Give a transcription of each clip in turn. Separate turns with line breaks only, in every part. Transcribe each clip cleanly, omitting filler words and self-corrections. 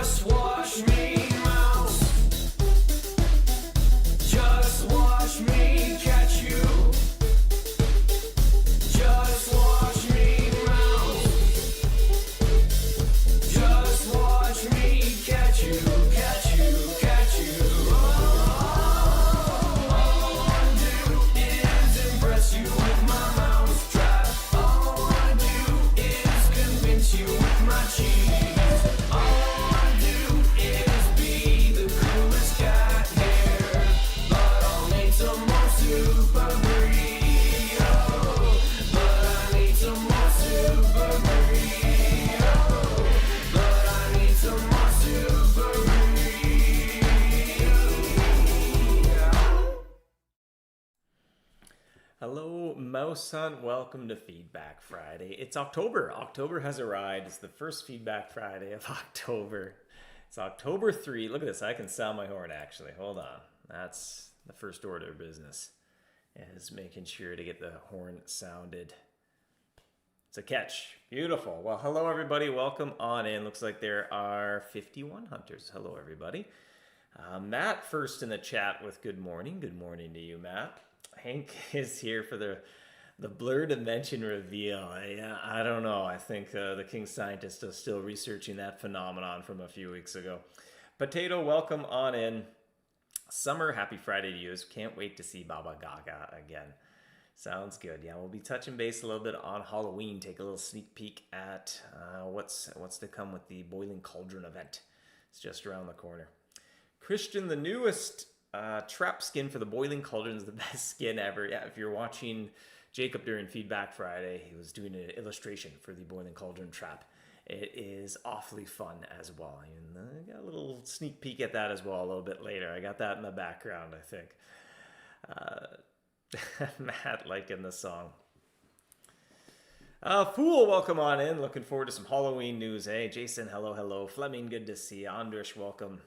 Just watch me, mouse. Just watch me catch you. Just watch me, mouse. Just watch me catch you, catch you, catch you. All I wanna do is impress you with my mouse trap. All I wanna do is convince you with my cheese. All I wanna do is be the coolest cat here. But I'll need some more super burrito. But I need some more super burrito. But I need some more super burrito.
Hello, MouseHunt. Welcome to Feedback Friday. It's October. October has arrived. It's the first Feedback Friday of October. It's October 3. Look at this. I can sound my horn, actually. Hold on. That's the first order of business, is making sure to get the horn sounded. It's a catch. Beautiful. Well, hello, everybody. Welcome on in. Looks like there are 51 hunters. Hello, everybody. Matt first in the chat with good morning. Good morning to you, Matt. Hank is here for the Blur Dimension reveal. I don't know. I think the King Scientist is still researching that phenomenon from a few weeks ago. Potato, welcome on in. Summer, happy Friday to you. Can't wait to see Baba Gaga again. Sounds good. Yeah, we'll be touching base a little bit on Halloween. Take a little sneak peek at what's to come with the Boiling Cauldron event. It's just around the corner. Christian, the newest trap skin for the Boiling Cauldron is the best skin ever. Yeah, if you're watching Jacob during Feedback Friday, he was doing an illustration for the Boiling Cauldron trap. It is awfully fun as well. And I got a little sneak peek at that as well a little bit later. I got that in the background, I think. Matt liking the song. Fool, welcome on in. Looking forward to some Halloween news. Hey, Jason, hello, hello. Fleming, good to see you. Andrish, welcome.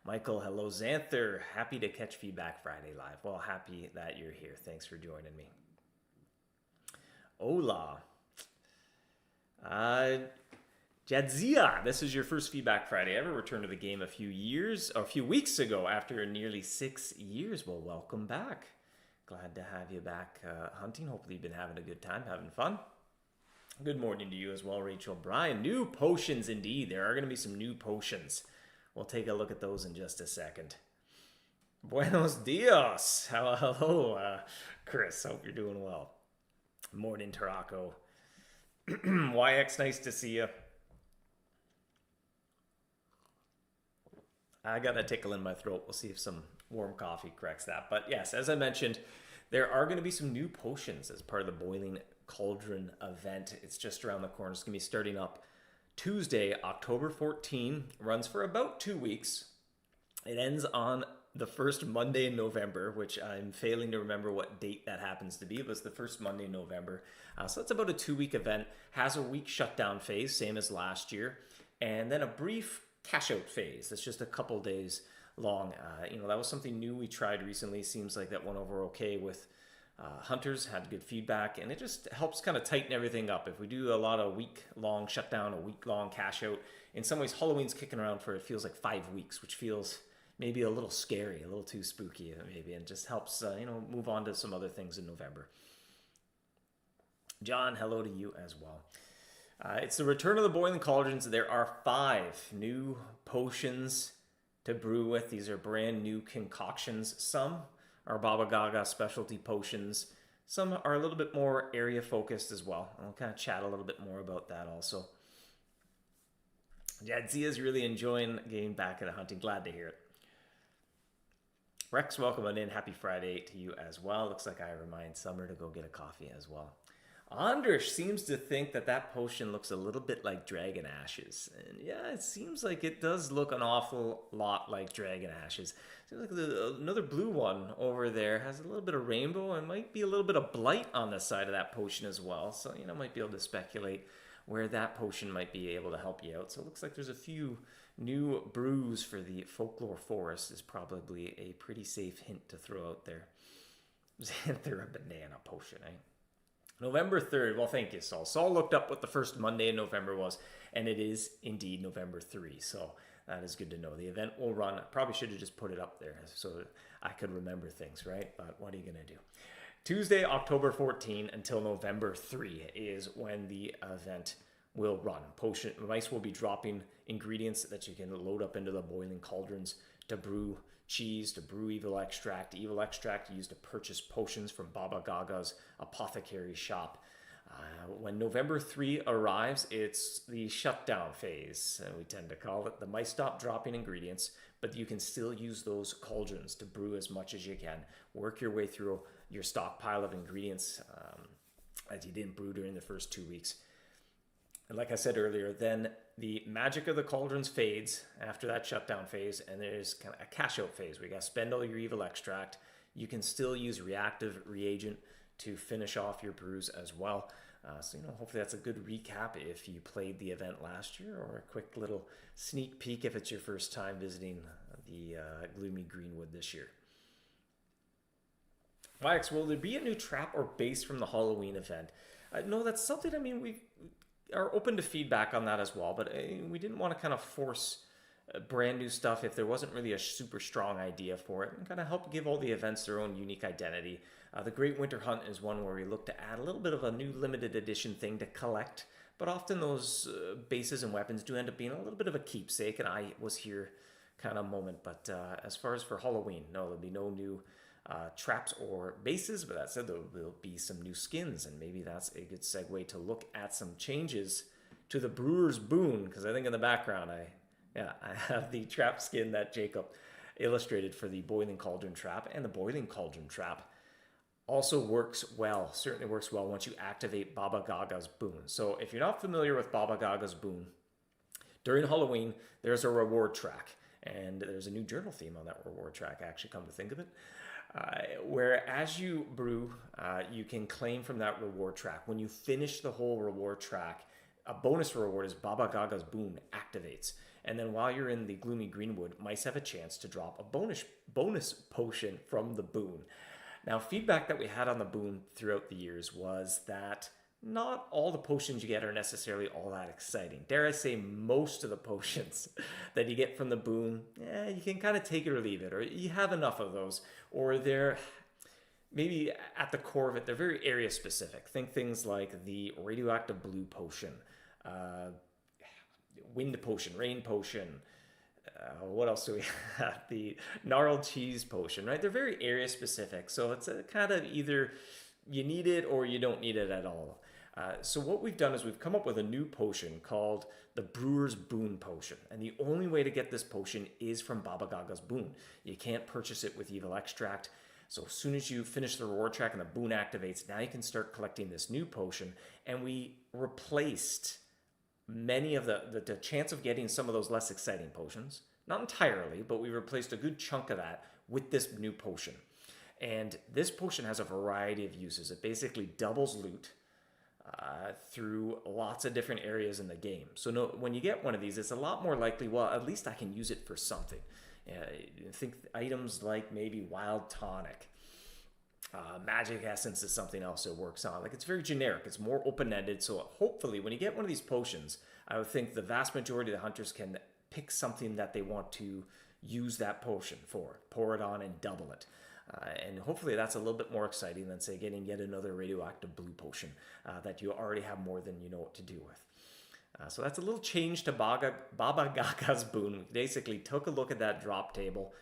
Michael, hello. Xanther, happy to catch Feedback Friday live. Well, happy that you're here. Thanks for joining me. Hola. Jadzia, this is your first Feedback Friday ever. Returned to the game a few weeks ago after nearly 6 years. Well, welcome back. Glad to have you back hunting. Hopefully you've been having a good time, having fun. Good morning to you as well, Rachel. Brian, new potions indeed. There are going to be some new potions. We'll take a look at those in just a second. Buenos dias. Hello, Chris. Hope you're doing well. Morning, Taraco. YX, nice to see you. I got a tickle in my throat. We'll see if some warm coffee corrects that. But yes, as I mentioned, there are going to be some new potions as part of the Boiling Cauldron event. It's just around the corner. It's going to be starting up Tuesday, October 14, runs for about 2 weeks. It ends on the first Monday in November, which I'm failing to remember what date that happens to be. It was the first Monday in November. So it's about a 2-week event. Has a week shutdown phase, same as last year. And then a brief cash out phase. It's just a couple days long. That was something new we tried recently. Seems like that went over okay with hunters, had good feedback, and it just helps kind of tighten everything up. If we do a lot of week-long shutdown, a week-long cash out, in some ways Halloween's kicking around for, it feels like 5 weeks, which feels maybe a little scary, a little too spooky maybe, and just helps move on to some other things in November. John, hello to you as well. It's the return of the Boiling Cauldrons. There are 5 new potions to brew with. These are brand new concoctions. Some are Baba Gaga specialty potions. Some are a little bit more area focused as well. I'll kind of chat a little bit more about that also. Jadzia's really enjoying getting back into hunting. Glad to hear it. Rex, welcome on in. Happy Friday to you as well. Looks like I remind Summer to go get a coffee as well. Andrish seems to think that potion looks a little bit like Dragon Ashes. And yeah, it seems like it does look an awful lot like Dragon Ashes. Seems like another blue one over there has a little bit of rainbow and might be a little bit of blight on the side of that potion as well. So, might be able to speculate where that potion might be able to help you out. So it looks like there's a few new brews for the Folklore Forest is probably a pretty safe hint to throw out there. Xanther, a banana potion, eh? November 3rd. Well, thank you, Saul. Saul looked up what the first Monday in November was, and it is indeed November 3. So that is good to know. The event will run. I probably should have just put it up there so I could remember things, right? But what are you going to do? Tuesday, October 14 until November 3 is when the event will run. Mice will be dropping ingredients that you can load up into the boiling cauldrons to brew cheese, to brew evil extract. Evil extract used to purchase potions from Baba Gaga's apothecary shop. When November 3 arrives, it's the shutdown phase, we tend to call it. The mice stop dropping ingredients, but you can still use those cauldrons to brew as much as you can. Work your way through your stockpile of ingredients that you didn't brew during the first 2 weeks. And like I said earlier, then the magic of the cauldrons fades after that shutdown phase, and there's kind of a cash out phase where you got to spend all your evil extract. You can still use reactive reagent to finish off your brews as well. So, hopefully that's a good recap if you played the event last year, or a quick little sneak peek if it's your first time visiting the Gloomy Greenwood this year. Wax, will there be a new trap or base from the Halloween event? No, that's something, we are open to feedback on that as well, but we didn't want to kind of force brand new stuff if there wasn't really a super strong idea for it, and kind of help give all the events their own unique identity. The Great Winter Hunt is one where we look to add a little bit of a new limited edition thing to collect, but often those bases and weapons do end up being a little bit of a keepsake, and I was here kind of moment. But as far as for Halloween, no, there'll be no new traps or bases, but that said, there will be some new skins, and maybe that's a good segue to look at some changes to the Brewer's Boon, because I think in the background I have the trap skin that Jacob illustrated for the Boiling Cauldron trap, and the Boiling Cauldron trap also certainly works well once you activate Baba Gaga's Boon. So if you're not familiar with Baba Gaga's Boon, during Halloween, there's a reward track, and there's a new journal theme on that reward track, actually, come to think of it, where as you brew, you can claim from that reward track. When you finish the whole reward track, a bonus reward is Baba Gaga's Boon activates. And then while you're in the Gloomy Greenwood, mice have a chance to drop a bonus potion from the Boon. Now, feedback that we had on the Boon throughout the years was that not all the potions you get are necessarily all that exciting. Dare I say, most of the potions that you get from the Boon, you can kind of take it or leave it, or you have enough of those, or they're maybe at the core of it, they're very area specific. Think things like the radioactive blue potion, wind potion, rain potion. What else do we have? The gnarled cheese potion, right? They're very area specific. So it's a kind of either you need it or you don't need it at all. So what we've done is we've come up with a new potion called the Brewer's Boon potion. And the only way to get this potion is from Baba Gaga's Boon. You can't purchase it with evil extract. So as soon as you finish the reward track and the Boon activates, now you can start collecting this new potion. And we replaced many of the chance of getting some of those less exciting potions. Not entirely, but we replaced a good chunk of that with this new potion. And this potion has a variety of uses. It basically doubles loot through lots of different areas in the game. So when you get one of these, it's a lot more likely, well, at least I can use it for something. Think items like maybe Wild Tonic. Magic Essence is something else it works on. Like, it's very generic. It's more open-ended. So hopefully when you get one of these potions, I would think the vast majority of the hunters can pick something that they want to use that potion for. Pour it on and double it. And hopefully that's a little bit more exciting than, say, getting yet another radioactive blue potion that you already have more than you know what to do with. So that's a little change to Baba Gaga's Boon. We basically took a look at that drop table,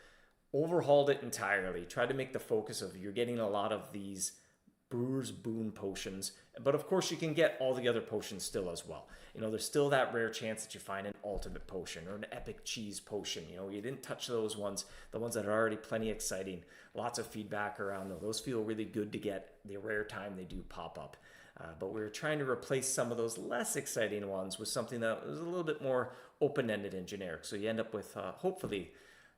overhauled it entirely, tried to make the focus of you're getting a lot of these Brewer's Boon potions, but of course you can get all the other potions still as well. There's still that rare chance that you find an ultimate potion or an epic cheese potion. You didn't touch those ones, the ones that are already plenty exciting. Lots of feedback around those. Those feel really good to get the rare time they do pop up. But we're trying to replace some of those less exciting ones with something that was a little bit more open-ended and generic. So you end up with, hopefully,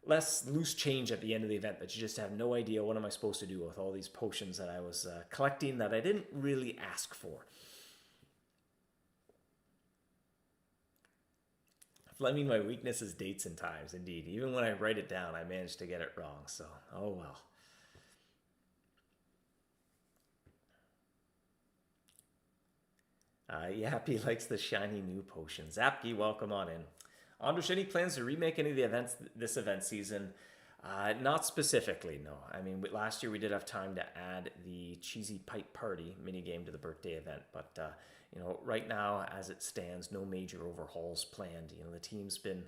less loose change at the end of the event that you just have no idea what am I supposed to do with all these potions that I was collecting that I didn't really ask for. Fleming, my weakness is dates and times, indeed. Even when I write it down, I manage to get it wrong, so oh well. Yappy likes the shiny new potion. Zapki, welcome on in. Andrush, any plans to remake any of the events this event season? Not specifically, no. I mean, last year we did have time to add the Cheesy Pipe Party minigame to the birthday event, but right now, as it stands, no major overhauls planned. The team's been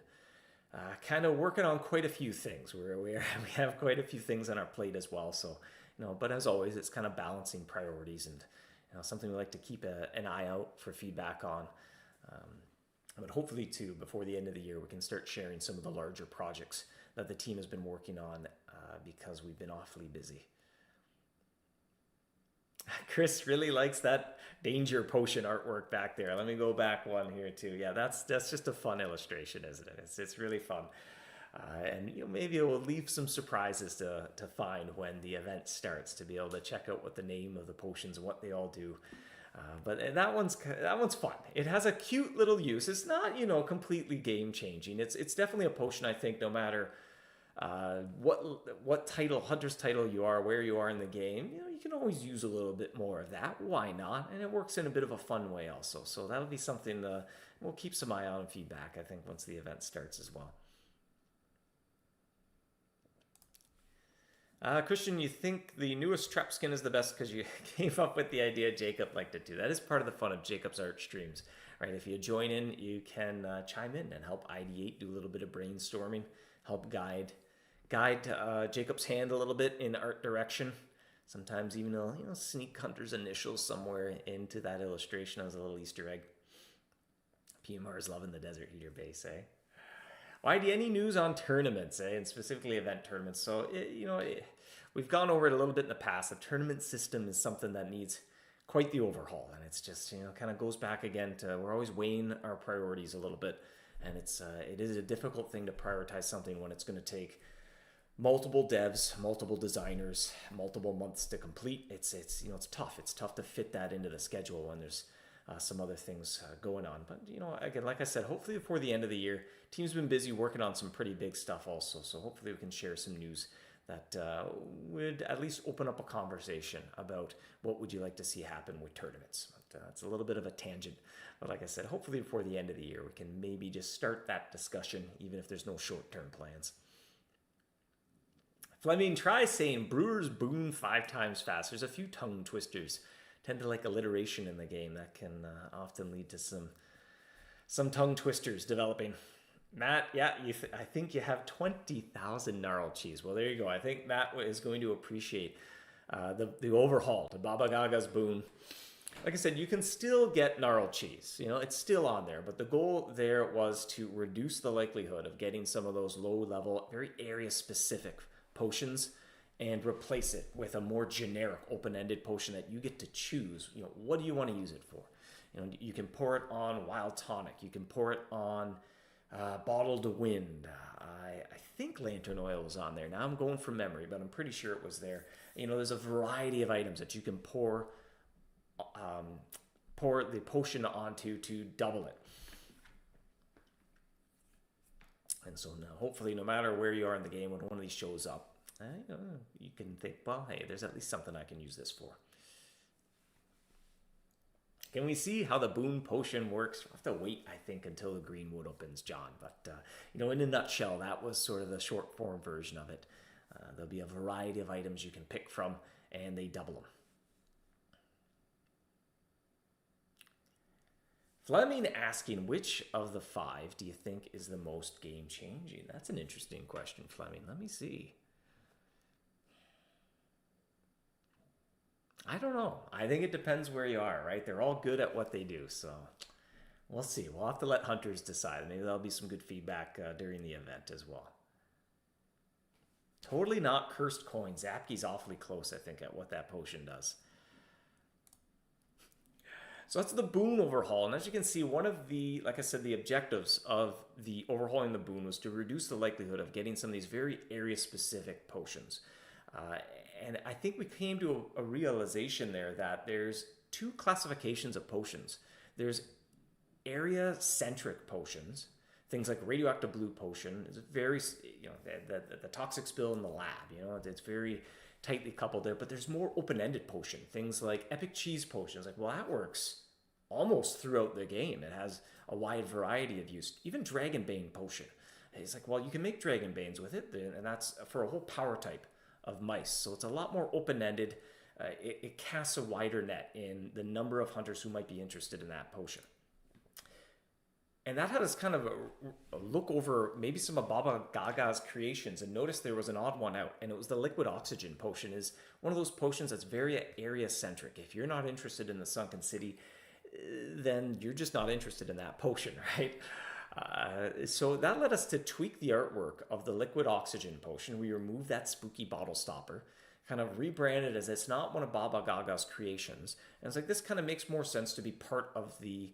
kind of working on quite a few things. We have quite a few things on our plate as well. So, but as always, it's kind of balancing priorities and something we like to keep an eye out for feedback on. But hopefully, too, before the end of the year, we can start sharing some of the larger projects that the team has been working on because we've been awfully busy. Chris really likes that danger potion artwork back there. Let me go back one here too. Yeah, that's just a fun illustration, isn't it? It's really fun. And maybe it will leave some surprises to find when the event starts, to be able to check out what the name of the potions and what they all do. But that one's fun. It has a cute little use. It's not completely game changing. It's definitely a potion. I think no matter what title, hunter's title you are, where you are in the game, you can always use a little bit more of that. Why not? And it works in a bit of a fun way also. So that'll be something we'll keep some eye on feedback, I think, once the event starts as well. Christian, you think the newest trap skin is the best because you came up with the idea Jacob liked it too. That is part of the fun of Jacob's art streams, right? If you join in, you can chime in and help ideate, do a little bit of brainstorming, help guide Jacob's hand a little bit in art direction. Sometimes even sneak Hunter's initials somewhere into that illustration as a little Easter egg. PMR is loving the Desert Heater base, eh? YD, any news on tournaments, and specifically event tournaments? So, we've gone over it a little bit in the past. The tournament system is something that needs quite the overhaul, and it's just, kind of goes back again to we're always weighing our priorities a little bit, and it is a difficult thing to prioritize something when it's going to take multiple devs, multiple designers, multiple months to complete. It's tough. It's tough to fit that into the schedule when there's some other things going on. But, again, like I said, hopefully before the end of the year, team's been busy working on some pretty big stuff also. So hopefully we can share some news that would at least open up a conversation about what would you like to see happen with tournaments. But, it's a little bit of a tangent. But like I said, hopefully before the end of the year, we can maybe just start that discussion, even if there's no short-term plans. Fleming, try saying Brewers Boon 5 times fast. There's a few tongue twisters. Tend to like alliteration in the game that can often lead to some tongue twisters developing. Matt, yeah, I think you have 20,000 gnarled cheese. Well, there you go. I think Matt is going to appreciate the overhaul to Baba Gaga's Boon. Like I said, you can still get gnarled cheese. It's still on there, but the goal there was to reduce the likelihood of getting some of those low-level, very area-specific potions and replace it with a more generic open-ended potion that you get to choose. What do you want to use it for? You can pour it on Wild Tonic. You can pour it on Bottled Wind. I think Lantern Oil was on there. Now I'm going from memory, but I'm pretty sure it was there. There's a variety of items that you can pour the potion onto to double it. And so now, hopefully, no matter where you are in the game, when one of these shows up, you can think, well, hey, there's at least something I can use this for. Can we see how the Boon potion works? We'll have to wait, I think, until the Greenwood opens, John. But, in a nutshell, that was sort of the short form version of it. There'll be a variety of items you can pick from, and they double them. Fleming asking, which of the 5 do you think is the most game-changing? That's an interesting question, Fleming. Let me see. I don't know. I think it depends where you are, right? They're all good at what they do, so we'll see. We'll have to let hunters decide. Maybe there'll be some good feedback during the event as well. Totally not cursed coins. Zapki's awfully close, I think, at what that potion does. So that's the Boon overhaul. And as you can see, one of the, like I said, the objectives of the overhauling the Boon was to reduce the likelihood of getting some of these very area-specific potions. And I think we came to a realization there that there's 2 classifications of potions. There's area-centric potions, things like radioactive blue potion. It's very, the toxic spill in the lab, it's very tightly coupled there. But there's more open-ended potion, things like epic cheese potions. Like, well, that works almost throughout the game. It has a wide variety of use, even Dragonbane Potion. He's like, well, you can make Dragonbanes with it, and that's for a whole power type of mice. So it's a lot more open-ended. It casts a wider net in the number of hunters who might be interested in that potion. And that had us kind of a look over maybe some of Baba Gaga's creations and notice there was an odd one out. And it was the Liquid Oxygen Potion. Is one of those potions that's very area-centric. If you're not interested in the Sunken City, then you're just not interested in that potion, right? So that led us to tweak the artwork of the Liquid Oxygen Potion. We removed that spooky bottle stopper, kind of rebranded as it's not one of Baba Gaga's creations. And it's like, this kind of makes more sense to be part of the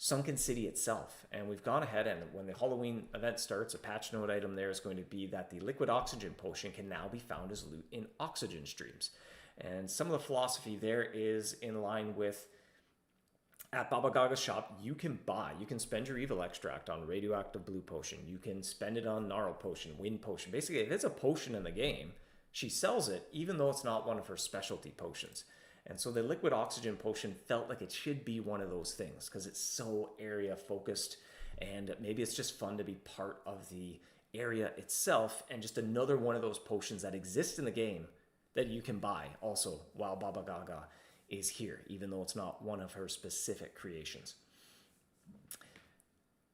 Sunken City itself. And we've gone ahead, and when the Halloween event starts, a patch note item there is going to be that the Liquid Oxygen Potion can now be found as loot in oxygen streams. And some of the philosophy there is in line with, at Baba Gaga's shop, you can spend your evil extract on Radioactive Blue Potion. You can spend it on Gnarl Potion, Wind Potion. Basically, if it's a potion in the game, she sells it, even though it's not one of her specialty potions. And so the Liquid Oxygen Potion felt like it should be one of those things because it's so area focused, and maybe it's just fun to be part of the area itself and just another one of those potions that exist in the game that you can buy also while Baba Gaga is here, even though it's not one of her specific creations.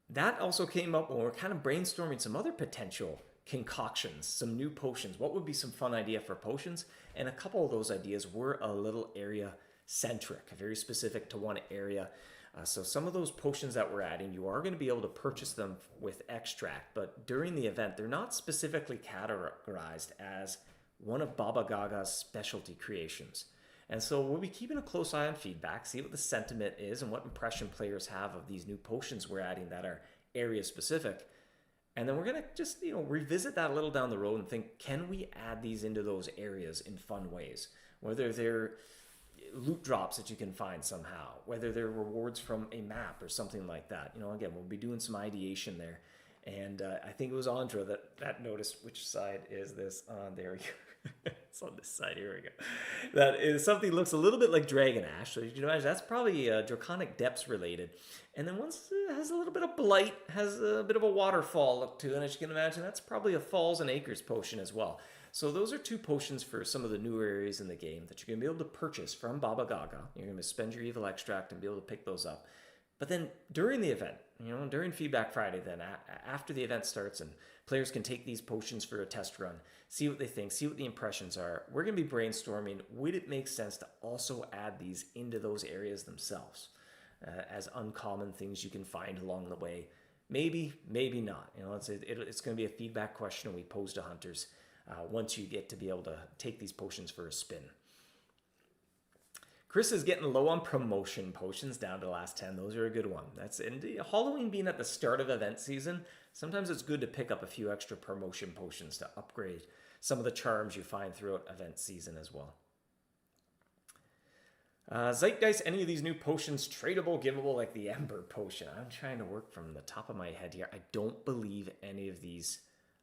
That also came up when we're kind of brainstorming some other potential concoctions, some new potions. What would be some fun idea for potions? And a couple of those ideas were a little area centric, very specific to one area. So some of those potions that we're adding, you are going to be able to purchase them with extract, but during the event, they're not specifically categorized as one of Baba Gaga's specialty creations. And so we'll be keeping a close eye on feedback, see what the sentiment is and what impression players have of these new potions we're adding that are area specific. And then we're going to just, revisit that a little down the road and think, can we add these into those areas in fun ways? Whether they're loot drops that you can find somehow, whether they're rewards from a map or something like that. Again, we'll be doing some ideation there. And I think it was Andra that noticed, which side is this on? There we go. It's on this side. Here we go. That is something that looks a little bit like Dragon Ash. So you can imagine that's probably Draconic Depths related. And then once it has a little bit of blight, has a bit of a waterfall look to it. And as you can imagine, that's probably a Falls and Acres potion as well. So those are two potions for some of the newer areas in the game that you're going to be able to purchase from Baba Gaga. You're going to spend your evil extract and be able to pick those up. But then during the event, during Feedback Friday, then after the event starts and players can take these potions for a test run, see what they think, see what the impressions are. We're going to be brainstorming, would it make sense to also add these into those areas themselves as uncommon things you can find along the way? Maybe, maybe not. It's going to be a feedback question we pose to hunters once you get to be able to take these potions for a spin. Chris is getting low on promotion potions, down to the last 10. Those are a good one. And Halloween being at the start of event season, sometimes it's good to pick up a few extra promotion potions to upgrade some of the charms you find throughout event season as well. Zeitgeist, any of these new potions tradable, giveable, like the Ember Potion? I'm trying to work from the top of my head here. I don't believe any of these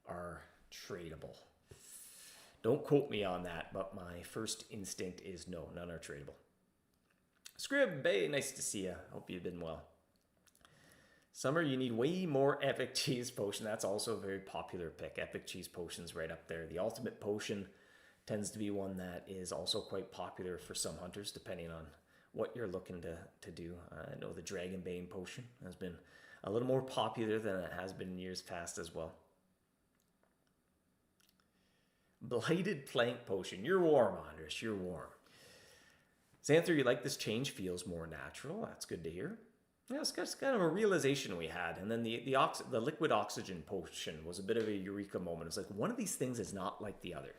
are tradable. Don't quote me on that, but my first instinct is no, none are tradable. Scrib Bay, nice to see you. Hope you've been well. Summer, you need way more Epic Cheese Potion. That's also a very popular pick. Epic Cheese Potion's right up there. The Ultimate Potion tends to be one that is also quite popular for some hunters, depending on what you're looking to do. I know the Dragonbane Potion has been a little more popular than it has been in years past as well. Blighted Plank Potion. You're warm, Andres. You're warm. Xanther, you like this change? Feels more natural. That's good to hear. Yeah, it's kind of a realization we had. And then the Liquid Oxygen Potion was a bit of a eureka moment. It's like one of these things is not like the other.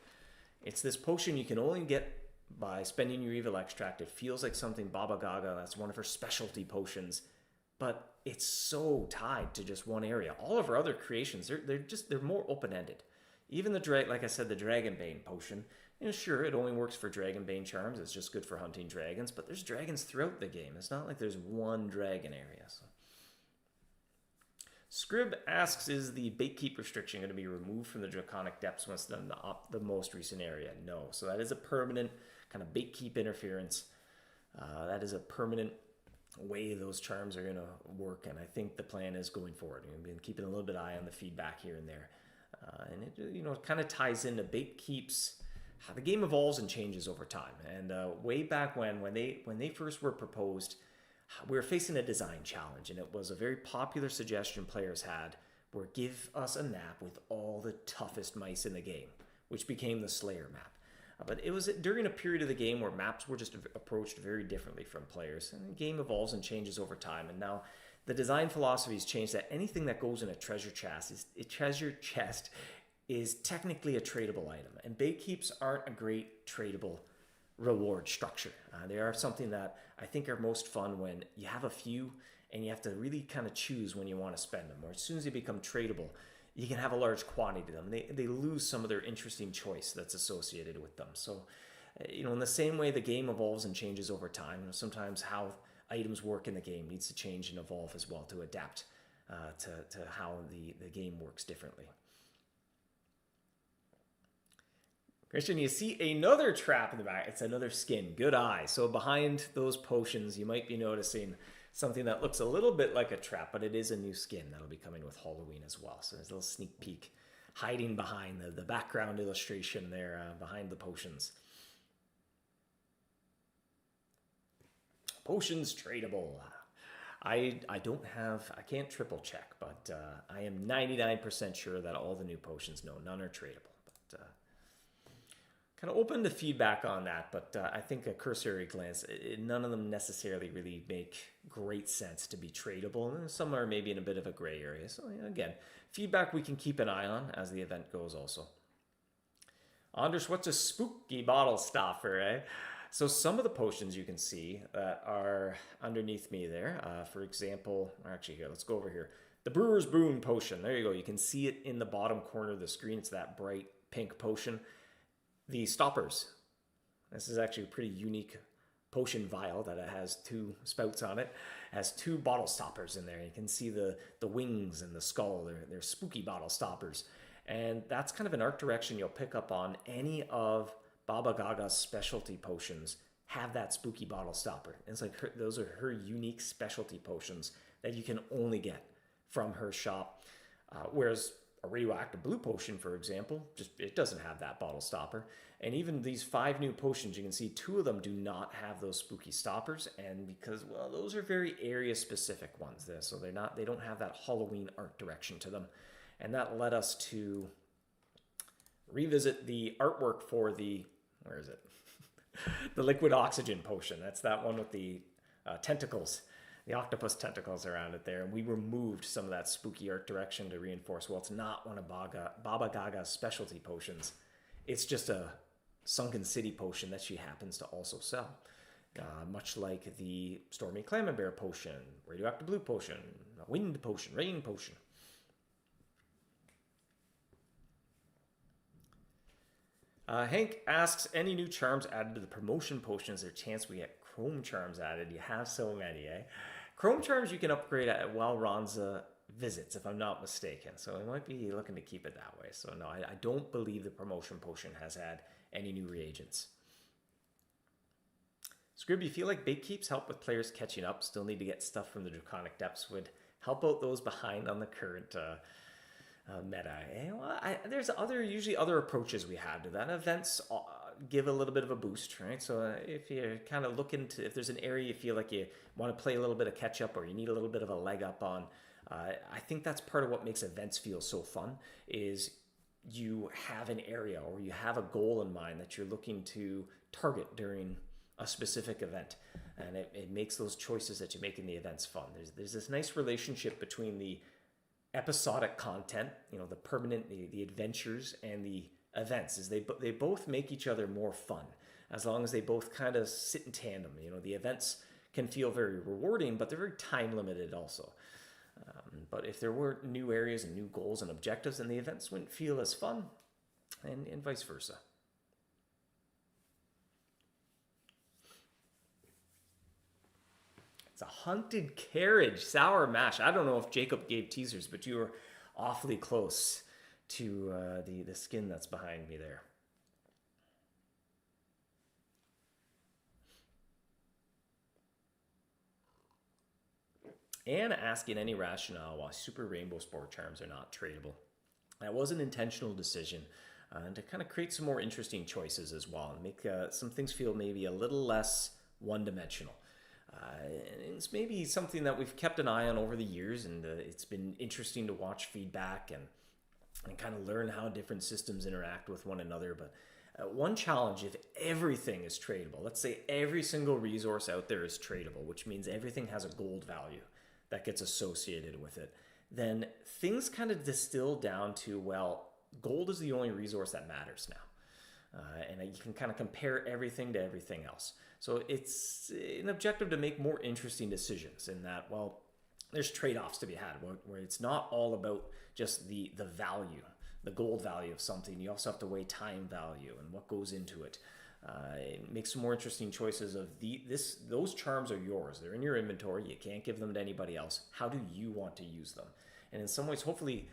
It's this potion you can only get by spending your evil extract. It feels like something Baba Gaga, that's one of her specialty potions. But it's so tied to just one area. All of her other creations, they're more open-ended. Even like I said, the Dragonbane Potion, sure, it only works for Dragonbane charms. It's just good for hunting dragons, but there's dragons throughout the game. It's not like there's one dragon area. So. Scrib asks, is the Baitkeep restriction going to be removed from the Draconic Depths once done the most recent area? No. So that is a permanent kind of Baitkeep interference. That is a permanent way those charms are going to work, and I think the plan is going forward. We've been keeping a little bit eye on the feedback here and there, and it kind of ties into Bait Keeps, how the game evolves and changes over time. And way back when they first were proposed, we were facing a design challenge, and it was a very popular suggestion players had, where give us a map with all the toughest mice in the game, which became the Slayer map. But it was during a period of the game where maps were just approached very differently from players. And the game evolves and changes over time. And now the design philosophy has changed that anything that goes in a treasure chest is technically a tradable item. And Bait Keeps aren't a great tradable reward structure. They are something that I think are most fun when you have a few and you have to really kind of choose when you want to spend them. Or as soon as they become tradable, you can have a large quantity of them. They lose some of their interesting choice that's associated with them. So, in the same way the game evolves and changes over time, sometimes how items work in the game needs to change and evolve as well to adapt to how the game works differently. Christian, you see another trap in the back. It's another skin. Good eye. So behind those potions, you might be noticing something that looks a little bit like a trap, but it is a new skin that'll be coming with Halloween as well. So there's a little sneak peek hiding behind the background illustration there, behind the potions. Potions tradable. I can't triple check, but I am 99% sure that all the new potions, no, none are tradable. But kind of open to feedback on that, but I think a cursory glance, none of them necessarily really make great sense to be tradable. And some are maybe in a bit of a gray area. So again, feedback we can keep an eye on as the event goes also. Anders, what's a spooky bottle stopper, eh? So some of the potions you can see that are underneath me there, for example, actually here, let's go over here. The Brewer's Boon potion, there you go. You can see it in the bottom corner of the screen. It's that bright pink potion. The stoppers. This is actually a pretty unique potion vial that it has 2 spouts on it. It has 2 bottle stoppers in there. You can see the wings and the skull. They're spooky bottle stoppers. And that's kind of an art direction you'll pick up on. Any of Baba Gaga's specialty potions have that spooky bottle stopper. And it's like those are her unique specialty potions that you can only get from her shop. Whereas a radioactive blue potion, for example, it doesn't have that bottle stopper. And even these 5 new potions, you can see 2 of them do not have those spooky stoppers, and because, well, those are very area specific ones there, so they don't have that Halloween art direction to them. And that led us to revisit the artwork for the, where is it? The liquid oxygen potion. That's that one with the tentacles. The octopus tentacles around it there. And we removed some of that spooky art direction to reinforce, well, it's not one of Baba Gaga's specialty potions. It's just a Sunken City potion that she happens to also sell. Much like the Stormy Clammerbear potion, radioactive blue potion, wind potion, rain potion. Hank asks, any new charms added to the promotion potion? Is there a chance we get chrome charms added? You have so many, eh? Chrome charms you can upgrade while Ronza visits, if I'm not mistaken. So we might be looking to keep it that way. So no, I don't believe the promotion potion has had any new reagents. Scrib, you feel like Bait Keeps help with players catching up? Still need to get stuff from the Draconic Depths. Would help out those behind on the current meta. Well, there's usually other approaches we have to that. Events give a little bit of a boost, right? So if you kind of look into, if there's an area you feel like you want to play a little bit of catch up or you need a little bit of a leg up on, I think that's part of what makes events feel so fun, is you have an area or you have a goal in mind that you're looking to target during a specific event, and it makes those choices that you make in the events fun. There's this nice relationship between the episodic content, the permanent, the adventures, and the events, is they both make each other more fun as long as they both kind of sit in tandem. The events can feel very rewarding, but they're very time limited also. But if there were new areas and new goals and objectives, then the events wouldn't feel as fun, and vice versa. It's a hunted carriage, sour mash. I don't know if Jacob gave teasers, but you were awfully close to the skin that's behind me there. and asking any rationale why Super Rainbow Sport Charms are not tradable. That was an intentional decision to kind of create some more interesting choices as well and make some things feel maybe a little less one-dimensional. It's maybe something that we've kept an eye on over the years, and it's been interesting to watch feedback and kind of learn how different systems interact with one another. But one challenge, if everything is tradable, let's say every single resource out there is tradable, which means everything has a gold value that gets associated with it, then things kind of distill down to, well, gold is the only resource that matters now. And you can kind of compare everything to everything else. So it's an objective to make more interesting decisions in that, well, there's trade-offs to be had where it's not all about just the value, the gold value of something. You also have to weigh time value and what goes into it. Make some more interesting choices of those charms are yours. They're in your inventory. You can't give them to anybody else. How do you want to use them? And in some ways, hopefully,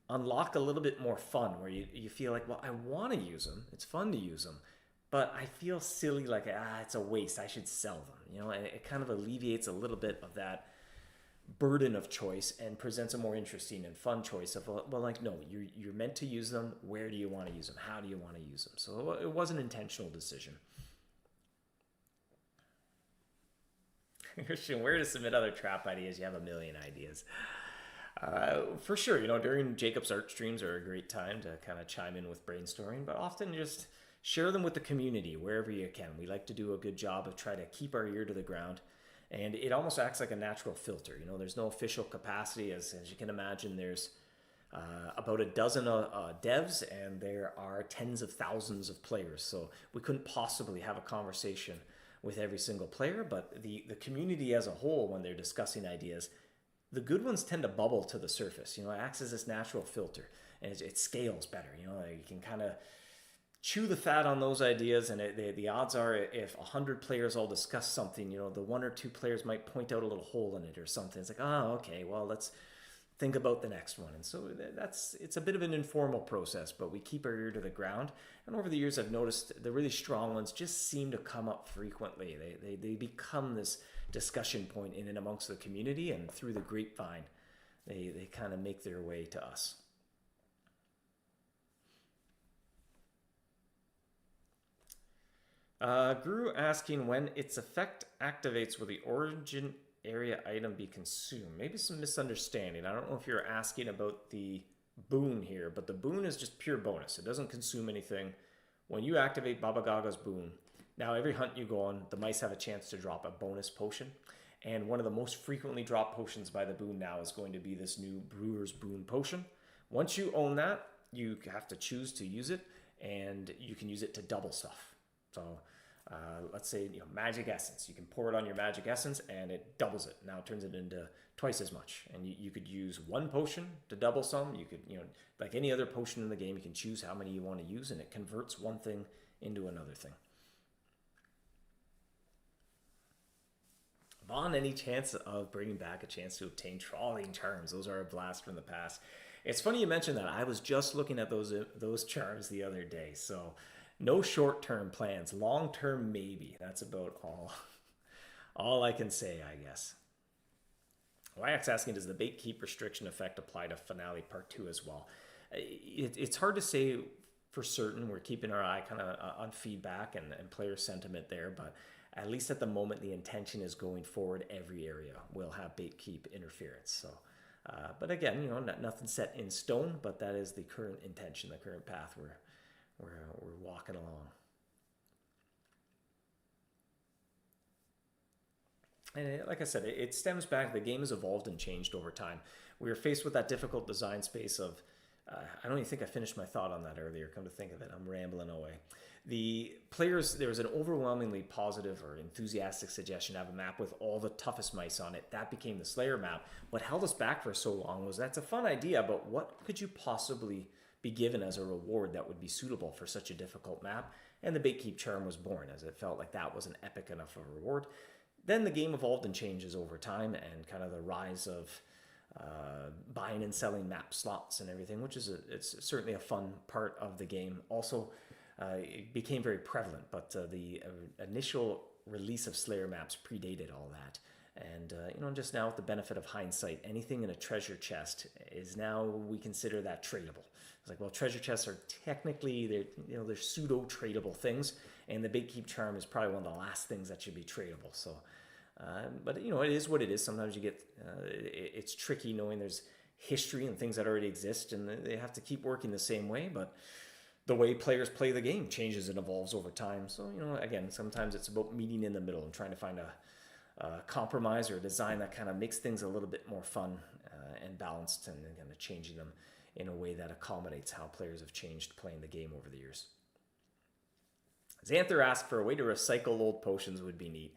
unlock a little bit more fun where you feel like, well, I want to use them. It's fun to use them. But I feel silly, like, it's a waste. I should sell them. And it kind of alleviates a little bit of that burden of choice and presents a more interesting and fun choice of, well, like, no, you're meant to use them. Where do you want to use them? How do you want to use them? So it was an intentional decision. Christian, where to submit other trap ideas? You have a million ideas. For sure, during Jacob's art streams are a great time to kind of chime in with brainstorming, but often just share them with the community wherever you can. We like to do a good job of trying to keep our ear to the ground, and it almost acts like a natural filter. There's no official capacity. As you can imagine, there's about a dozen devs, and there are tens of thousands of players. So we couldn't possibly have a conversation with every single player, but the community as a whole, when they're discussing ideas, the good ones tend to bubble to the surface. It acts as this natural filter, and it scales better. You can kind of chew the fat on those ideas, and the odds are if 100 players all discuss something, the one or two players might point out a little hole in it or something. It's like, oh, okay, well, let's think about the next one. And so it's a bit of an informal process, but we keep our ear to the ground. And over the years, I've noticed the really strong ones just seem to come up frequently. They become this discussion point in and amongst the community, and through the grapevine, they kind of make their way to us. Guru asking when its effect activates, will the origin area item be consumed? Maybe some misunderstanding. I don't know if you're asking about the Boon here, but the Boon is just pure bonus. It doesn't consume anything. When you activate Baba Gaga's Boon, now every hunt you go on, the mice have a chance to drop a bonus potion. And one of the most frequently dropped potions by the Boon now is going to be this new Brewer's Boon potion. Once you own that, you have to choose to use it, and you can use it to double stuff. So let's say magic essence. You can pour it on your magic essence and it doubles it. Now it turns it into twice as much. And you could use one potion to double some. You could, like any other potion in the game, you can choose how many you want to use, and it converts one thing into another thing. Vaughn, any chance of bringing back a chance to obtain trawling charms? Those are a blast from the past. It's funny you mentioned that. I was just looking at those charms the other day. So no short-term plans, long-term maybe. That's about all I can say, I guess. Wyack's asking, does the bait keep restriction effect apply to Finale Part 2 as well? It's hard to say for certain. We're keeping our eye kind of on feedback and player sentiment there, but at least at the moment, the intention is going forward, every area will have bait keep interference. So, but again, nothing set in stone, but that is the current intention, the current path we're walking along. And like I said, it stems back. The game has evolved and changed over time. We were faced with that difficult design space of, I don't even think I finished my thought on that earlier. Come to think of it, I'm rambling away. The players, there was an overwhelmingly positive or enthusiastic suggestion to have a map with all the toughest mice on it. That became the Slayer map. What held us back for so long was that's a fun idea, but what could you possibly be given as a reward that would be suitable for such a difficult map? And the Bait Keep Charm was born, as it felt like that was an epic enough of a reward. Then the game evolved and changes over time, and kind of the rise of buying and selling map slots and everything, which is it's certainly a fun part of the game. Also, it became very prevalent, but the initial release of Slayer maps predated all that. And, just now with the benefit of hindsight, anything in a treasure chest is now, we consider that tradable. It's like, well, treasure chests are technically, they're pseudo-tradable things, and the Bait Keep Charm is probably one of the last things that should be tradable. So, but, it is what it is. Sometimes you get, it's tricky knowing there's history and things that already exist, and they have to keep working the same way, but the way players play the game changes and evolves over time. So, again, sometimes it's about meeting in the middle and trying to find a compromise or a design that kind of makes things a little bit more fun and balanced, and kind of changing them in a way that accommodates how players have changed playing the game over the years. Xanther asked for a way to recycle old potions would be neat.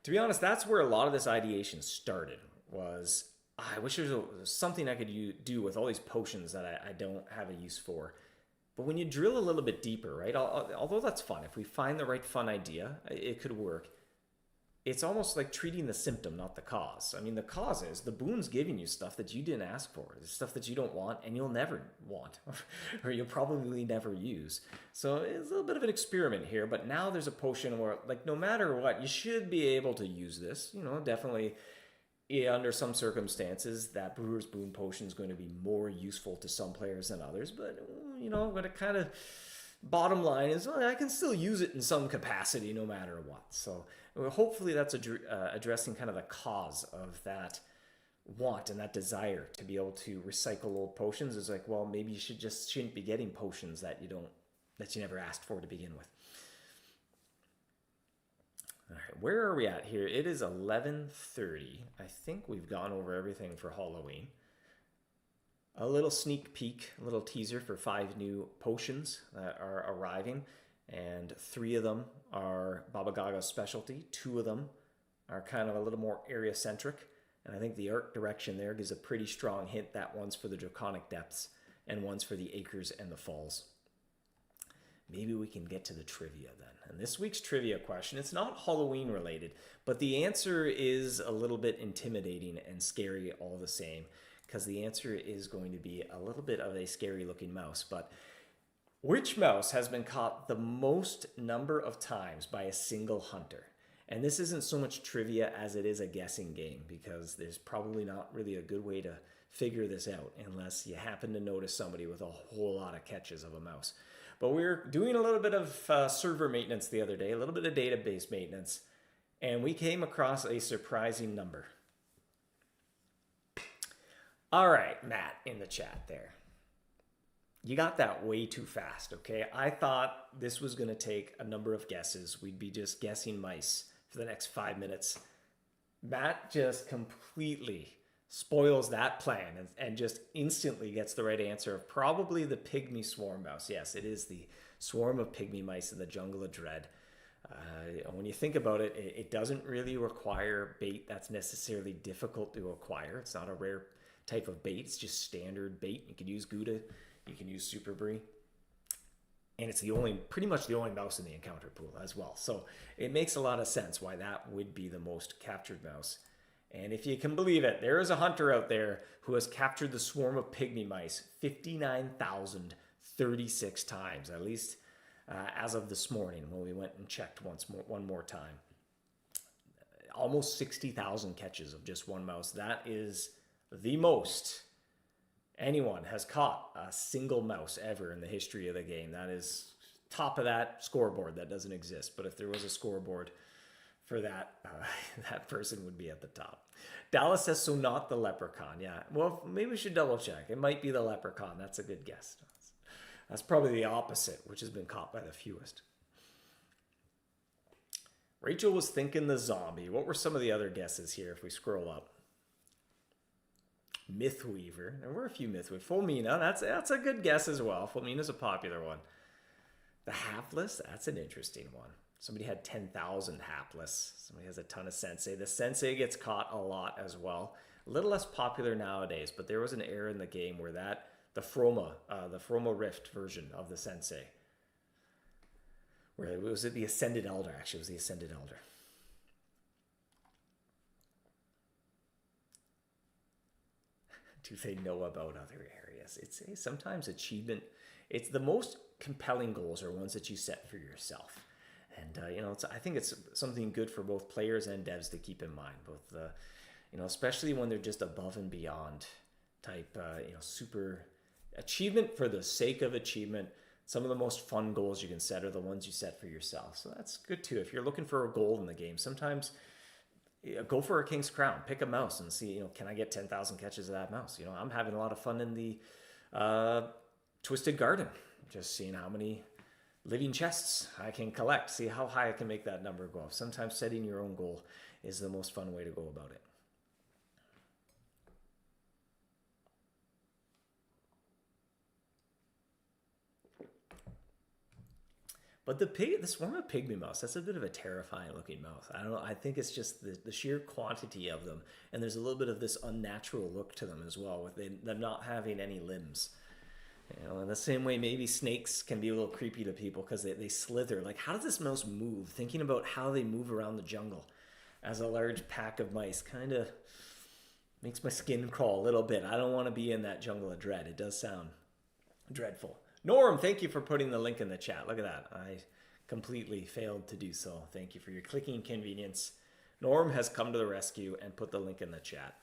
To be honest, that's where a lot of this ideation started, was I wish there was something I could do with all these potions that I don't have a use for. But when you drill a little bit deeper, right, although that's fun, if we find the right fun idea, it could work. It's almost like treating the symptom, not the cause. I mean, the cause is the Boon's giving you stuff that you didn't ask for, stuff that you don't want and you'll never want, or you'll probably never use. So it's a little bit of an experiment here, but now there's a potion where, like, no matter what, you should be able to use this. Definitely under some circumstances, that Brewer's Boon potion is going to be more useful to some players than others. But, what it kind of bottom line is, well, I can still use it in some capacity no matter what. So hopefully that's addressing kind of the cause of that want and that desire to be able to recycle old potions. Is like, well, maybe you shouldn't be getting potions that you never asked for to begin with. All right, where are we at here? It is 11:30. I think we've gone over everything for Halloween. A little sneak peek, a little teaser for 5 new potions that are arriving. And 3 of them are Baba Gaga's specialty. 2 of them are kind of a little more area-centric. And I think the art direction there gives a pretty strong hint that one's for the Draconic Depths and one's for the Acres and the Falls. Maybe we can get to the trivia then. And this week's trivia question, it's not Halloween related, but the answer is a little bit intimidating and scary all the same, because the answer is going to be a little bit of a scary looking mouse. But which mouse has been caught the most number of times by a single hunter? And this isn't so much trivia as it is a guessing game, because there's probably not really a good way to figure this out unless you happen to notice somebody with a whole lot of catches of a mouse. But we were doing a little bit of server maintenance the other day, a little bit of database maintenance, and we came across a surprising number. All right, Matt in the chat there. You got that way too fast, okay? I thought this was going to take a number of guesses. We'd be just guessing mice for the next 5 minutes. Matt just completely spoils that plan and just instantly gets the right answer of probably the pygmy swarm mouse. Yes, it is the swarm of pygmy mice in the Jungle of Dread. When you think about it, it doesn't really require bait that's necessarily difficult to acquire. It's not a rare type of bait. It's just standard bait. You can use Gouda. You can use Super Brie. And it's pretty much the only mouse in the encounter pool as well. So it makes a lot of sense why that would be the most captured mouse. And if you can believe it, there is a hunter out there who has captured the swarm of pygmy mice 59,036 times, at least as of this morning when we went and checked one more time. Almost 60,000 catches of just one mouse. That is the most anyone has caught a single mouse ever in the history of the game. That is top of that scoreboard. That doesn't exist. But if there was a scoreboard for that, that person would be at the top. Dallas says, so not the leprechaun. Yeah, well, maybe we should double check. It might be the leprechaun. That's a good guess. That's probably the opposite, which has been caught by the fewest. Rachel was thinking the zombie. What were some of the other guesses here if we scroll up? Mythweaver. There were a few Mythweaver. Fulmina, that's a good guess as well. Fulmina's a popular one. The Hapless, that's an interesting one. Somebody had 10,000 Hapless. Somebody has a ton of Sensei. The Sensei gets caught a lot as well. A little less popular nowadays, but there was an era in the game where the Froma Rift version of the Sensei, where was it the Ascended Elder? Actually, it was the Ascended Elder. Do they know about other areas? It's sometimes achievement. It's the most compelling goals are ones that you set for yourself. And I think it's something good for both players and devs to keep in mind. Both especially when they're just above and beyond type, super achievement for the sake of achievement. Some of the most fun goals you can set are the ones you set for yourself. So that's good too. If you're looking for a goal in the game, sometimes go for a King's Crown. Pick a mouse and see, can I get 10,000 catches of that mouse? I'm having a lot of fun in the Twisted Garden, just seeing how many living chests I can collect, see how high I can make that number go. Sometimes setting your own goal is the most fun way to go about it. But the swarm of pygmy mouse, that's a bit of a terrifying looking mouse. I don't know. I think it's just the sheer quantity of them. And there's a little bit of this unnatural look to them as well, with them not having any limbs. In the same way, maybe snakes can be a little creepy to people because they slither. Like, how does this mouse move? Thinking about how they move around the jungle as a large pack of mice kind of makes my skin crawl a little bit. I don't want to be in that jungle of dread. It does sound dreadful. Norm, thank you for putting the link in the chat. Look at that. I completely failed to do so. Thank you for your clicking convenience. Norm has come to the rescue and put the link in the chat.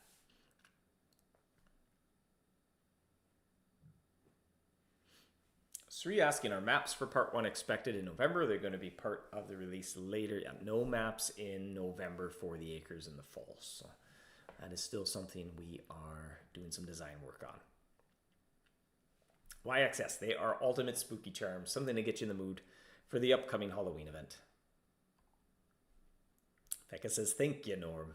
Sri asking, are maps for part 1 expected in November? They're going to be part of the release later. Yeah, no maps in November for the acres in the fall. So that is still something we are doing some design work on. YXS, they are ultimate spooky charms, something to get you in the mood for the upcoming Halloween event. Becca says, thank you, Norm.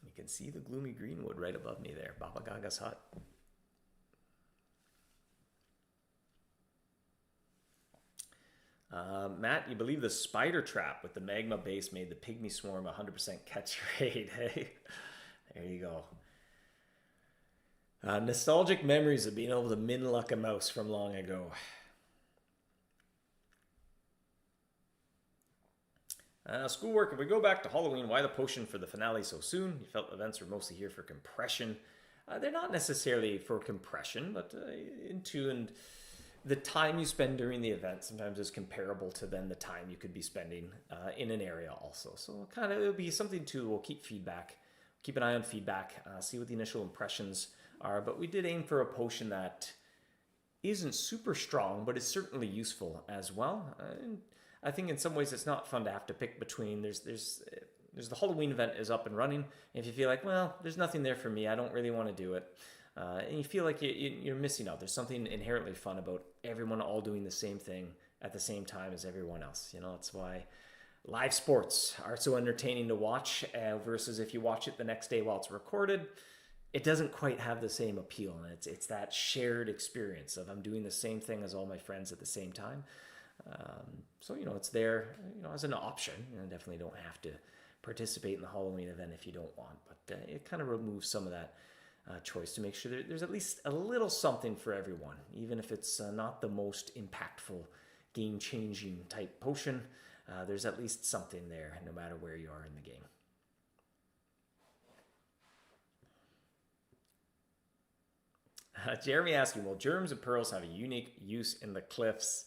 You can see the Gloomy Greenwood right above me there, Baba Gaga's hut. Matt, you believe the spider trap with the magma base made the pygmy swarm 100% catch rate? Hey, there you go. Nostalgic memories of being able to min luck a mouse from long ago. Schoolwork, if we go back to Halloween, why the potion for the finale so soon? You felt events were mostly here for compression. They're not necessarily for compression, but and the time you spend during the event sometimes is comparable to then the time you could be spending in an area also. So kind of it'll be something to, we'll keep an eye on feedback, see what the initial impressions are, but we did aim for a potion that isn't super strong, but is certainly useful as well. And I think in some ways it's not fun to have to pick between. There's the Halloween event is up and running. If you feel like, well, there's nothing there for me, I don't really want to do it, and you feel like you're missing out. There's something inherently fun about everyone all doing the same thing at the same time as everyone else. That's why live sports are so entertaining to watch versus if you watch it the next day while it's recorded. It doesn't quite have the same appeal, and it's that shared experience of I'm doing the same thing as all my friends at the same time. So it's there as an option. Definitely don't have to participate in the Halloween event if you don't want, but it kind of removes some of that choice to make sure there's at least a little something for everyone, even if it's not the most impactful game-changing type potion. There's at least something there no matter where you are in the game. Jeremy asking, will germs and pearls have a unique use in the cliffs?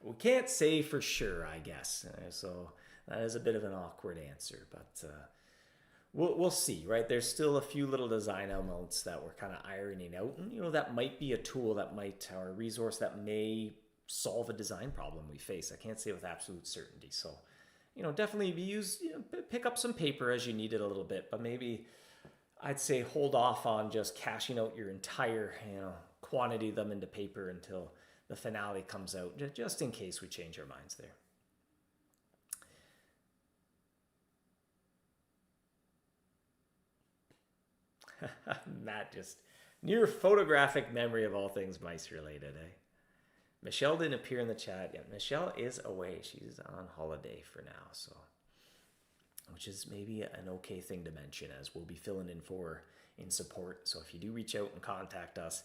We can't say for sure, I guess. So that is a bit of an awkward answer, but we'll see, right? There's still a few little design elements that we're kind of ironing out, and that might be a tool or a resource that may solve a design problem we face. I can't say with absolute certainty. So, definitely pick up some paper as you need it a little bit, but maybe I'd say hold off on just cashing out your entire, quantity of them into paper until the finale comes out, just in case we change our minds there. Matt, just near photographic memory of all things mice related, eh? Michelle didn't appear in the chat yet. Michelle is away. She's on holiday for now, so which is maybe an okay thing to mention, as we'll be filling in support. So if you do reach out and contact us,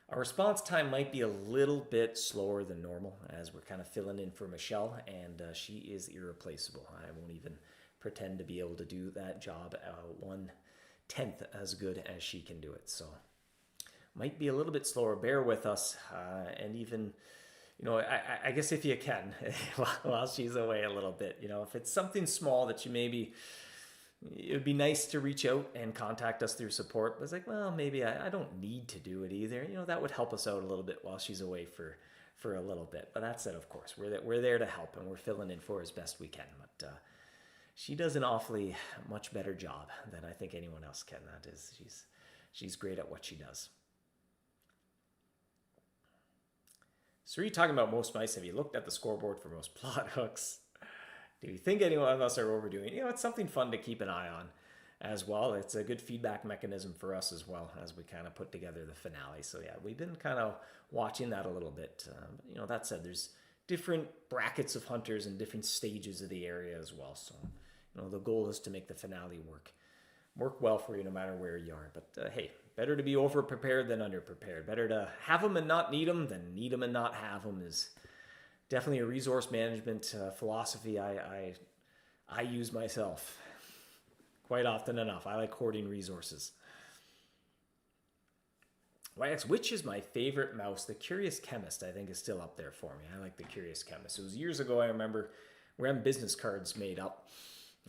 our response time might be a little bit slower than normal as we're kind of filling in for Michelle, and she is irreplaceable. I won't even pretend to be able to do that job 1/10 as good as she can do it. So might be a little bit slower. Bear with us, and even, I guess if you can, while she's away a little bit, if it's something small that you maybe, it would be nice to reach out and contact us through support. But it's like, well, maybe I don't need to do it either. That would help us out a little bit while she's away for a little bit. But that said, of course, we're there to help, and we're filling in for as best we can. But she does an awfully much better job than I think anyone else can. That is, she's great at what she does. So are you talking about most mice? Have you looked at the scoreboard for most plot hooks? Do you think anyone of us are overdoing it? It's something fun to keep an eye on as well. It's a good feedback mechanism for us as well as we kind of put together the finale. So yeah, we've been kind of watching that a little bit. That said, there's different brackets of hunters and different stages of the area as well. So, the goal is to make the finale work well for you no matter where you are. But hey, better to be over prepared than under prepared. Better to have them and not need them than need them and not have them is definitely a resource management philosophy I use myself quite often enough. I like hoarding resources. Which is my favorite mouse? The Curious Chemist, I think, is still up there for me. I like the Curious Chemist. It was years ago, I remember, we're having business cards made up.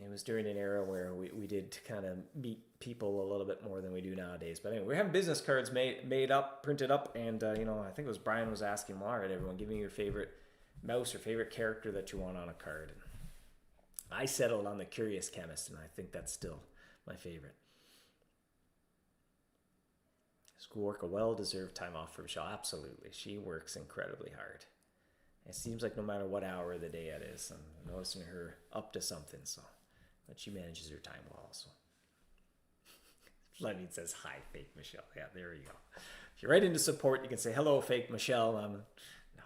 It was during an era where we did kind of meet people a little bit more than we do nowadays. But anyway, we're having business cards made up, printed up, and, I think it was Brian was asking, well, all right, everyone, give me your favorite mouse or favorite character that you want on a card. And I settled on the Curious Chemist, and I think that's still my favorite. Schoolwork, a well-deserved time off for Michelle. Absolutely. She works incredibly hard. It seems like no matter what hour of the day it is, I'm noticing her up to something, but she manages her time well also. Fleming says, hi, fake Michelle. Yeah, there we go. If you're right into support, you can say, hello, fake Michelle. No.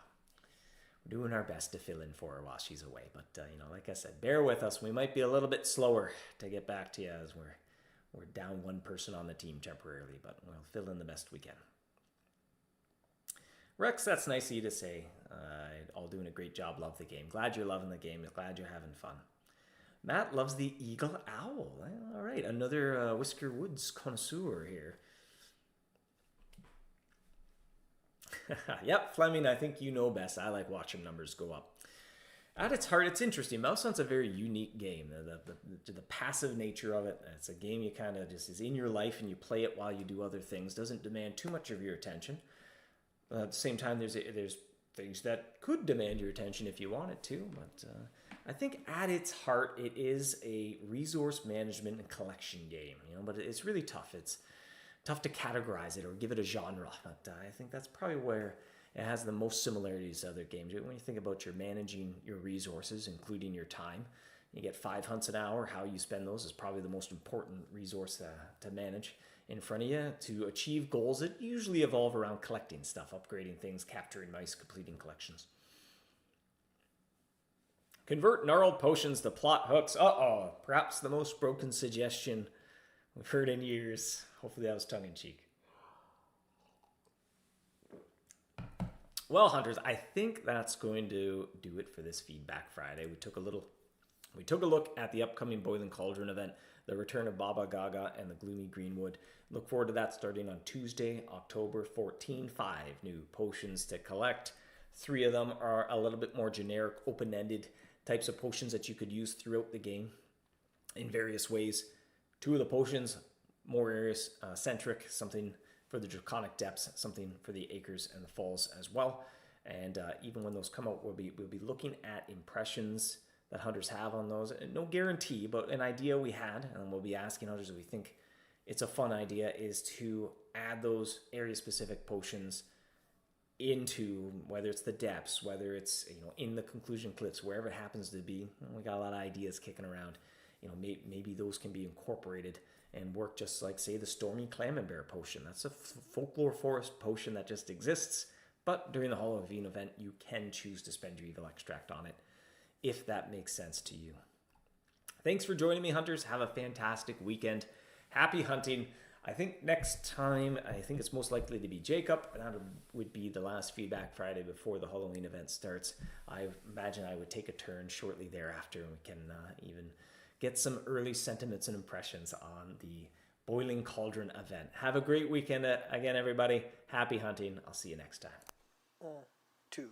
We're doing our best to fill in for her while she's away. But, like I said, bear with us. We might be a little bit slower to get back to you as we're down one person on the team temporarily, but we'll fill in the best we can. Rex, that's nice of you to say. All doing a great job. Love the game. Glad you're loving the game. Glad you're having fun. Matt loves the Eagle Owl. All right, another Whisker Woods connoisseur here. Yep, Fleming, I think you know best. I like watching numbers go up. At its heart, it's interesting. MouseHunt's a very unique game. The passive nature of it, it's a game you kind of just is in your life and you play it while you do other things. Doesn't demand too much of your attention. At the same time, there's things that could demand your attention if you wanted to. But I think at its heart, it is a resource management and collection game. But it's really tough. It's tough to categorize it or give it a genre. But I think that's probably where it has the most similarities to other games. When you think about your managing your resources, including your time, you get 5 hunts an hour. How you spend those is probably the most important resource to manage in front of you to achieve goals that usually evolve around collecting stuff, upgrading things, capturing mice, completing collections. Convert gnarled potions to plot hooks. Perhaps the most broken suggestion we've heard in years. Hopefully that was tongue-in-cheek. Well, hunters, I think that's going to do it for this Feedback Friday. We took a look at the upcoming Boiling Cauldron event, the return of Baba Gaga and the Gloomy Greenwood. Look forward to that starting on Tuesday, October 14. 5 new potions to collect. 3 of them are a little bit more generic, open-ended types of potions that you could use throughout the game in various ways. 2 of the potions, more area-centric, something for the Draconic Depths, something for the Acres and the Falls as well. And even when those come out, we'll be looking at impressions that hunters have on those. No guarantee, but an idea we had, and we'll be asking hunters if we think it's a fun idea, is to add those area-specific potions into, whether it's the depths, whether it's in the conclusion cliffs, wherever it happens to be. We got a lot of ideas kicking around. Maybe those can be incorporated and work just like, say, the Stormy Clammenbear potion. That's a folklore forest potion that just exists, but during the Halloween event, you can choose to spend your evil extract on it, if that makes sense to you. Thanks for joining me, hunters. Have a fantastic weekend. Happy hunting. I think next time, it's most likely to be Jacob, and that would be the last Feedback Friday before the Halloween event starts. I imagine I would take a turn shortly thereafter, and we can even get some early sentiments and impressions on the Boiling Cauldron event. Have a great weekend again, everybody. Happy hunting. I'll see you next time.
1, 2.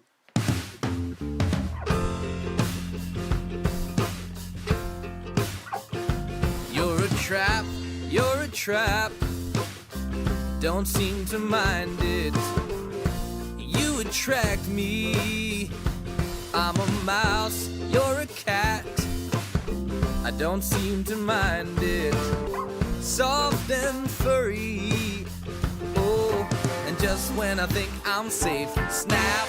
You're a trap. Don't seem to mind it. You attract me. I'm a mouse, you're a cat. I don't seem to mind it. Soft and furry. Oh, and just when I think I'm safe, snap.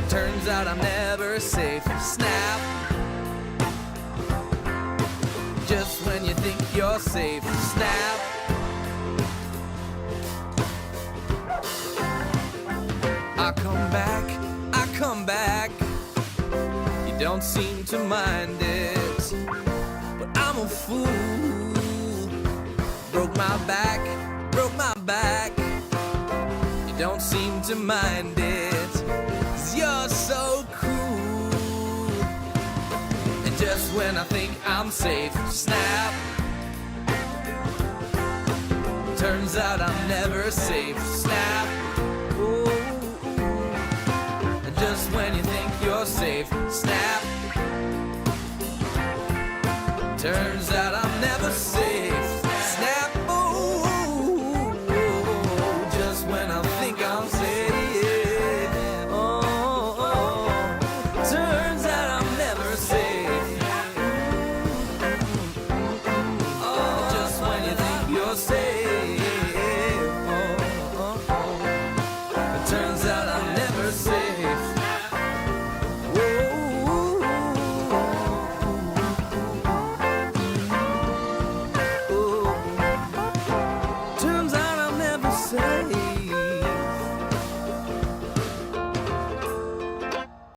Turns out I'm never safe, snap. Just when you think you're safe, snap. I come back. You don't seem to mind it, but I'm a fool. Broke my back. You don't seem to mind it, 'cause you're so cool. And just when I think I'm safe, snap. Turns out I'm never safe, snap. Ooh. And just when you think you're safe, snap. Turns out I'm never safe.